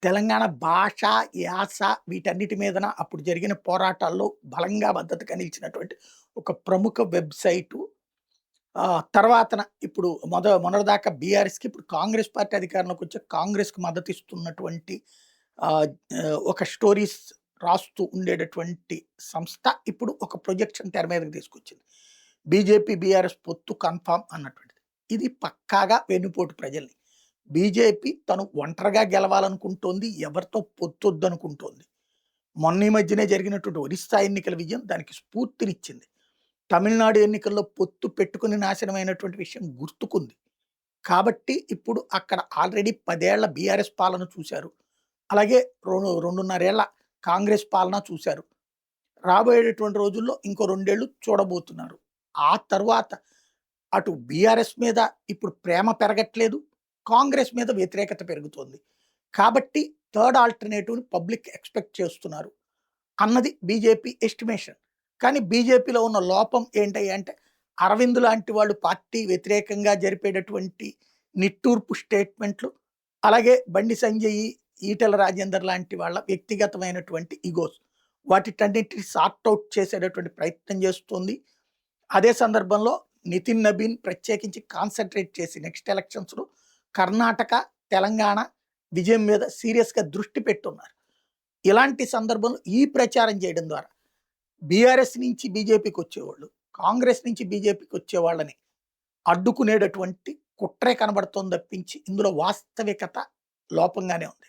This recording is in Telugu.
తెలంగాణ భాష, యాస వీటన్నిటి మీదన అప్పుడు జరిగిన పోరాటాల్లో బలంగా మద్దతుగా నిలిచినటువంటి ఒక ప్రముఖ వెబ్‌సైటు. తర్వాతన ఇప్పుడు మొన్నటిదాకా బీఆర్ఎస్‌కి, ఇప్పుడు కాంగ్రెస్ పార్టీ అధికారంలోకొచ్చాక కాంగ్రెస్‌కి మద్దతిస్తున్నటువంటి ఆహ్, ఆహ్, ఒక స్టోరీస్ రాస్తూ ఉండేటటువంటి సంస్థ ఇప్పుడు ఒక ప్రొజెక్షన్ తెర మీదకి తీసుకొచ్చింది. బీజేపీ, బీఆర్ఎస్ పొత్తు కన్ఫర్మ్ అన్నటువంటిది. ఇది పక్కాగా వెన్నుపోటు ప్రజల్ని. బీజేపీ తను ఒంటరిగా గెలవాలనుకుంటోంది. ఎవరితో పొత్తొద్దనుకుంటోంది. మొన్న ఈ మధ్యనే జరిగినటువంటి ఒరిస్సా ఎన్నికల విజయం దానికి స్ఫూర్తినిచ్చింది. తమిళనాడు ఎన్నికల్లో పొత్తు పెట్టుకొని నాశనమైనటువంటి విషయం గుర్తుకుంది. కాబట్టి ఇప్పుడు అక్కడ ఆల్రెడీ 10 ఏళ్ల బీఆర్ఎస్ పాలన చూశారు. అలాగే 2.5 ఏళ్ల కాంగ్రెస్ పాలన చూశారు. రాబోయేటటువంటి రోజుల్లో ఇంకో 2 ఏళ్లు చూడబోతున్నారు. ఆ తరువాత అటు బీఆర్ఎస్ మీద ఇప్పుడు ప్రేమ పెరగట్లేదు. కాంగ్రెస్ మీద వ్యతిరేకత పెరుగుతోంది. కాబట్టి థర్డ్ ఆల్టర్‌నేటివ్‌ని పబ్లిక్ ఎక్స్‌పెక్ట్ చేస్తున్నారు అన్నది బీజేపీ ఎస్టిమేషన్. కానీ బీజేపీలో ఉన్న లోపం ఏంటయ్యా అంటే, అరవింద్ లాంటి వాళ్ళు పార్టీ వ్యతిరేకంగా జరిపేటటువంటి నిట్టూర్పు స్టేట్మెంట్లు, అలాగే బండి సంజయ్, ఈటెల రాజేందర్ లాంటి వాళ్ళ వ్యక్తిగతమైనటువంటి ఇగోస్ వాటిటన్నిటిని సార్ట్ ఔట్ చేసేటటువంటి ప్రయత్నం చేస్తుంది. అదే సందర్భంలో నితిన్ నబీన్ ప్రత్యేకించి కాన్సంట్రేట్ చేసి నెక్స్ట్ ఎలక్షన్స్‌లో కర్ణాటక, తెలంగాణ విజయం మీద సీరియస్‌గా దృష్టి పెట్టున్నారు. ఇలాంటి సందర్భంలో ఈ ప్రచారం చేయడం ద్వారా బీఆర్ఎస్ నుంచి బీజేపీకొచ్చేవాళ్ళు, కాంగ్రెస్ నుంచి బీజేపీకొచ్చే వాళ్ళని అడ్డుకునేటటువంటి కుట్రే కనబడుతోంది తప్పించి, ఇందులో వాస్తవికత లోపంగానే ఉంది.